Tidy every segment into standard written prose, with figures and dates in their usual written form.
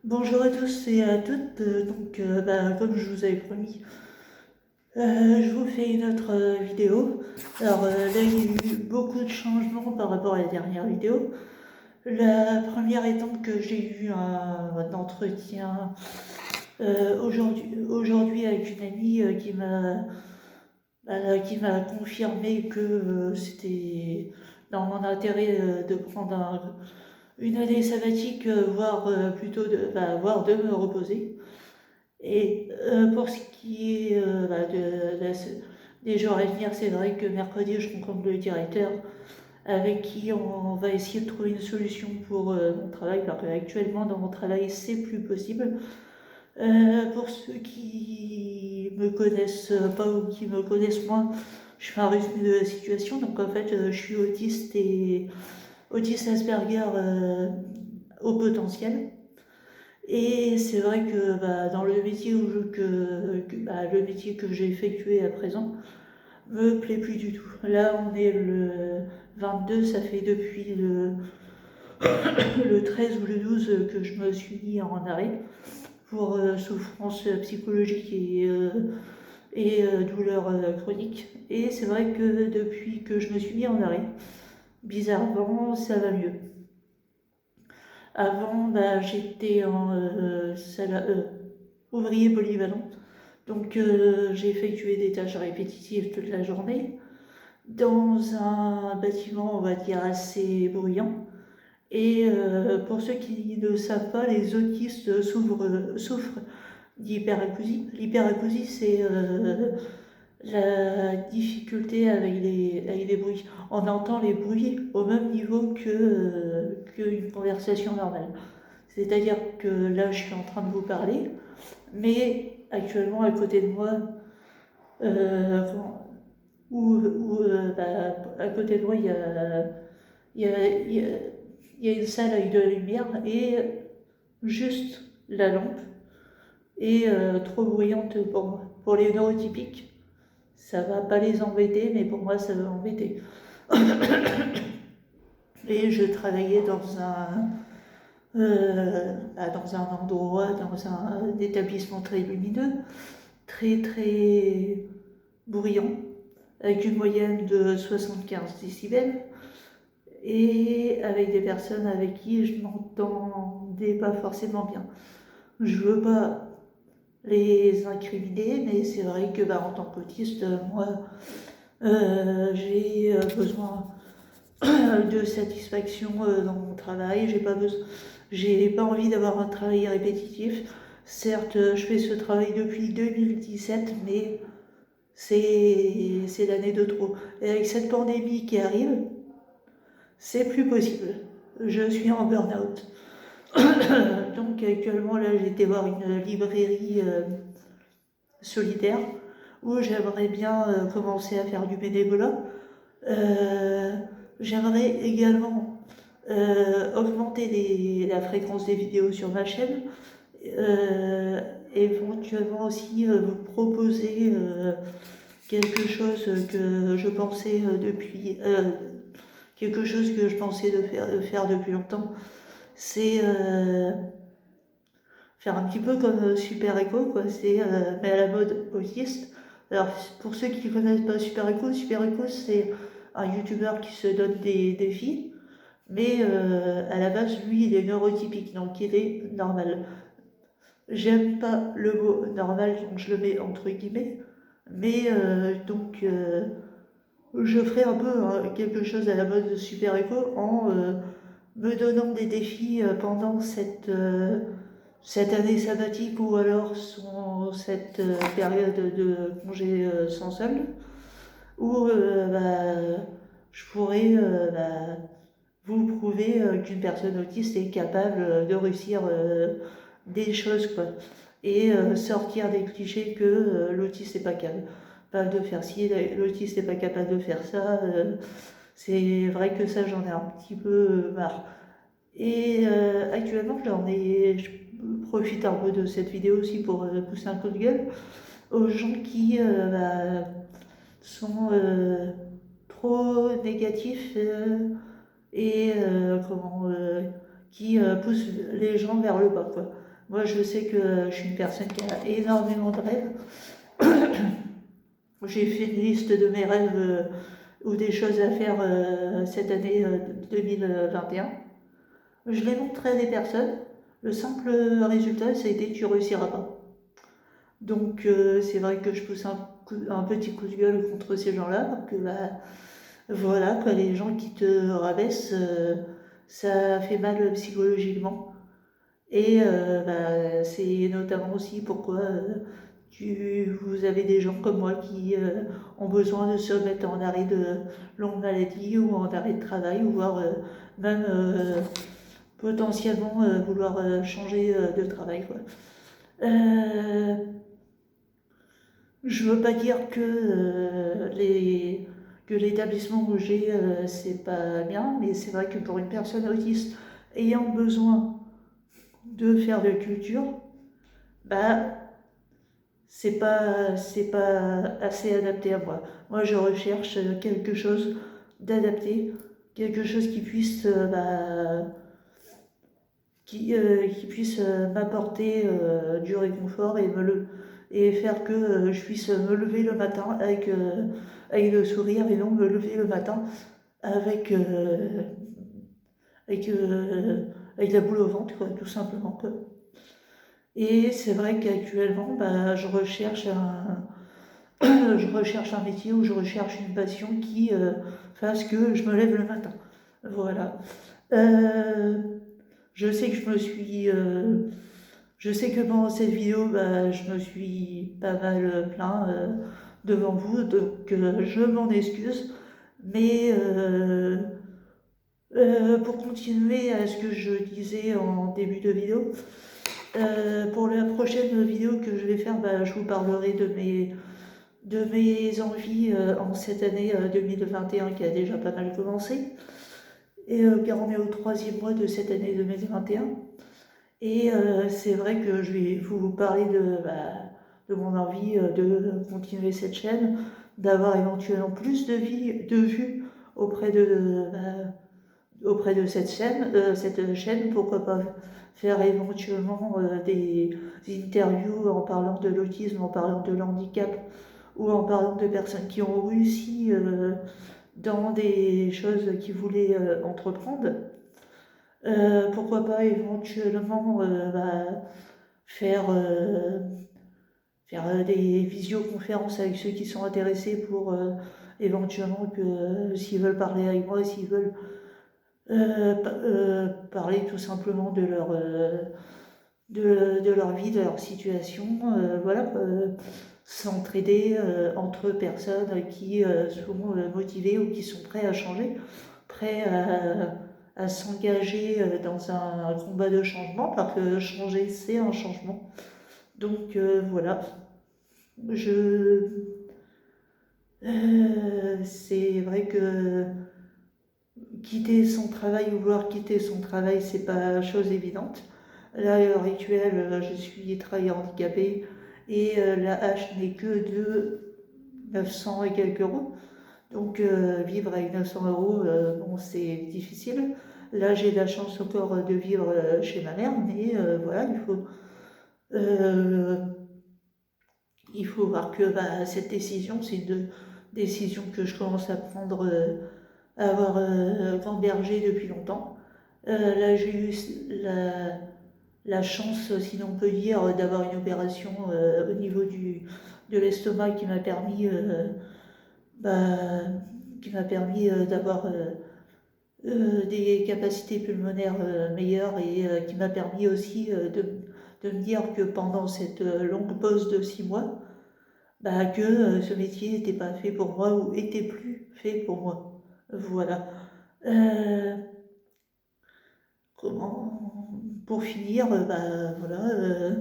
Bonjour à tous et à toutes. Comme je vous avais promis, je vous fais une autre vidéo. Là, il y a eu beaucoup de changements par rapport à la dernière vidéo. La première étant que j'ai eu un entretien aujourd'hui avec une amie qui m'a confirmé que c'était dans mon intérêt de prendre une année sabbatique, voire de me reposer. Et pour ce qui est des jours à venir, c'est vrai que mercredi, je rencontre le directeur avec qui on va essayer de trouver une solution pour mon travail, parce qu'actuellement, dans mon travail, c'est plus possible. Pour ceux qui me connaissent pas ou qui me connaissent moins, je fais un résumé de la situation. Donc en fait, je suis autiste Asperger au potentiel. Et c'est vrai que dans le métier le métier que j'ai effectué à présent me plaît plus du tout. Là, on est le 22, ça fait depuis le 13 ou le 12 que je me suis mis en arrêt pour souffrance psychologique et douleur chronique. Et c'est vrai que depuis que je me suis mis en arrêt, bizarrement, ça va mieux. Avant, j'étais en ouvrier polyvalent. Donc j'ai effectué des tâches répétitives toute la journée dans un bâtiment, on va dire, assez bruyant. Et pour ceux qui ne savent pas, les autistes souffrent d'hyperacousie. L'hyperacousie, c'est la difficulté avec les bruits. On entend les bruits au même niveau qu'une conversation normale. C'est-à-dire que là, je suis en train de vous parler, mais actuellement, à côté de moi, euh, à côté de moi, il y a, il y a- il y a une salle avec de la lumière et juste la lampe est trop bruyante pour moi. Pour les neurotypiques, ça va pas les embêter, mais pour moi, ça va m'embêter. Et je travaillais dans un endroit, dans un établissement très lumineux, très très bruyant, avec une moyenne de 75 décibels, et avec des personnes avec qui je m'entendais pas forcément bien. Je veux pas les incriminer, mais c'est vrai que en tant qu'autiste, moi, j'ai besoin de satisfaction dans mon travail. J'ai pas envie d'avoir un travail répétitif. Certes, je fais ce travail depuis 2017, mais c'est l'année de trop. Et avec cette pandémie qui arrive, c'est plus possible. Je suis en burn-out. Donc actuellement, là, j'ai été voir une librairie solidaire où j'aimerais bien commencer à faire du bénévolat. Euh, J'aimerais également augmenter la fréquence des vidéos sur ma chaîne. Euh, Éventuellement aussi vous proposer quelque chose que je pensais quelque chose que je pensais de faire depuis longtemps, c'est faire un petit peu comme Super Echo, quoi. C'est mais à la mode autiste. Alors pour ceux qui ne connaissent pas Super Echo c'est un youtubeur qui se donne des défis, mais à la base lui il est neurotypique, donc il est normal. J'aime pas le mot normal, donc je le mets entre guillemets, mais je ferai un peu quelque chose à la mode de Super Echo en me donnant des défis pendant cette année sabbatique ou alors cette période de congé sans solde, où je pourrais vous prouver qu'une personne autiste est capable de réussir des choses, quoi. Et sortir des clichés que l'autiste n'est pas capable de faire ci, l'autiste n'est pas capable de faire ça. C'est vrai que ça, j'en ai un petit peu marre. Et actuellement, je profite un peu de cette vidéo aussi pour pousser un coup de gueule aux gens qui sont trop négatifs et qui poussent les gens vers le bas, quoi. Moi, je sais que je suis une personne qui a énormément de rêves. J'ai fait une liste de mes rêves ou des choses à faire cette année 2021. Je l'ai montré à des personnes. Le simple résultat, ça a été tu réussiras pas. Donc c'est vrai que je pousse un petit coup de gueule contre ces gens-là, que bah, voilà, quoi, les gens qui te rabaissent, ça fait mal psychologiquement. Et c'est notamment aussi pourquoi vous avez des gens comme moi qui ont besoin de se mettre en arrêt de longue maladie ou en arrêt de travail, ou voire même potentiellement vouloir changer de travail, quoi. Euh, je veux pas dire que l'établissement où j'ai, c'est pas bien, mais c'est vrai que pour une personne autiste ayant besoin de faire de culture, bah, c'est pas assez adapté à moi. Moi, je recherche quelque chose d'adapté, quelque chose qui puisse, qui puisse m'apporter du réconfort et faire que je puisse me lever le matin avec le sourire et non me lever le matin avec, avec, euh, avec la boule au ventre, quoi, tout simplement, quoi. Et c'est vrai qu'actuellement, bah, je recherche un métier ou je recherche une passion qui fasse que je me lève le matin. Voilà. Euh, je sais que je sais que pendant cette vidéo, bah, je me suis pas mal plaint devant vous, donc je m'en excuse. Mais pour continuer à ce que je disais en début de vidéo, pour la prochaine vidéo que je vais faire, bah, je vous parlerai de mes envies en cette année 2021 qui a déjà pas mal commencé, et car on est au 3e mois de cette année 2021. Et c'est vrai que je vais vous parler de mon envie de continuer cette chaîne, d'avoir éventuellement plus de vues auprès auprès de cette chaîne, pourquoi pas faire éventuellement des interviews en parlant de l'autisme, en parlant de l'handicap, ou en parlant de personnes qui ont réussi dans des choses qu'ils voulaient entreprendre. Pourquoi pas éventuellement faire, des visioconférences avec ceux qui sont intéressés pour éventuellement que s'ils veulent parler avec moi, s'ils veulent parler tout simplement de leur vie, de leur situation, voilà, s'entraider entre personnes qui sont motivées ou qui sont prêts à changer, prêts à s'engager dans un combat de changement, parce que changer, c'est un changement. Donc voilà, c'est vrai que quitter son travail ou vouloir quitter son travail, c'est pas chose évidente. Là, à l'heure actuelle, je suis travailleur handicapé et la hache n'est que de 900 et quelques euros. Donc vivre avec 900 euros, bon, c'est difficile. Là, j'ai la chance encore de vivre chez ma mère, mais voilà, euh, il faut voir que cette décision, c'est une décision que je commence à prendre, à avoir gambergé depuis longtemps. Là, j'ai eu la chance, si l'on peut dire, d'avoir une opération au niveau de l'estomac bah, qui m'a permis d'avoir des capacités pulmonaires meilleures, et qui m'a permis aussi de me dire que pendant cette longue pause de 6 mois, que ce métier n'était pas fait pour moi ou était plus fait pour moi. Voilà. Euh, pour finir, voilà,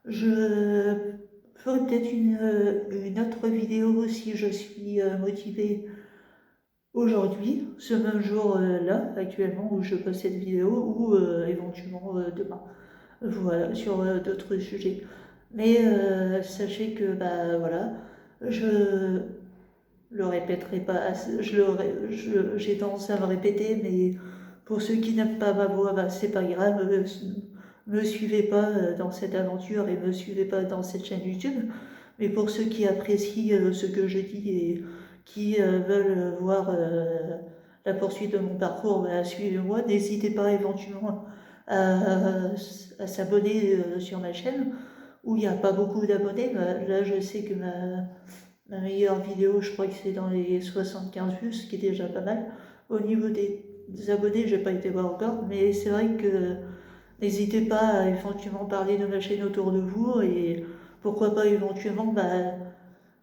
je ferai peut-être une autre vidéo si je suis motivée aujourd'hui, ce même jour-là, actuellement, où je poste cette vidéo, ou éventuellement demain. Voilà, sur d'autres sujets. Mais sachez que, voilà, je le répéterai pas assez, j'ai tendance à me répéter, mais pour ceux qui n'aiment pas ma voix, c'est pas grave, me suivez pas dans cette aventure et me suivez pas dans cette chaîne YouTube. Mais pour ceux qui apprécient ce que je dis et qui veulent voir la poursuite de mon parcours, bah, suivez-moi. N'hésitez pas éventuellement à s'abonner sur ma chaîne où il n'y a pas beaucoup d'abonnés. Là, je sais que ma meilleure vidéo, je crois que c'est dans les 75 vues, ce qui est déjà pas mal. Au niveau des abonnés, je n'ai pas été voir encore, mais c'est vrai que n'hésitez pas à éventuellement parler de ma chaîne autour de vous et pourquoi pas éventuellement,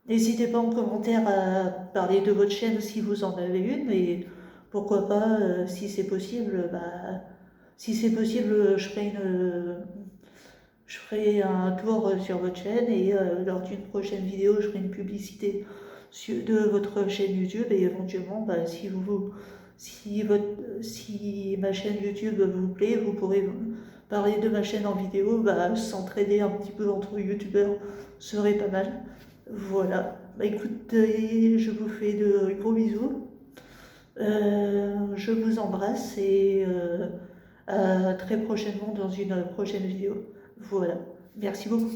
n'hésitez pas en commentaire à parler de votre chaîne si vous en avez une et pourquoi pas, si c'est possible, je ferai un tour sur votre chaîne et lors d'une prochaine vidéo, je ferai une publicité de votre chaîne YouTube et éventuellement, si ma chaîne YouTube vous plaît, vous pourrez parler de ma chaîne en vidéo, s'entraider un petit peu entre youtubeurs serait pas mal. Voilà. Écoutez, je vous fais de gros bisous. Je vous embrasse et à très prochainement dans une prochaine vidéo. Voilà. Merci beaucoup.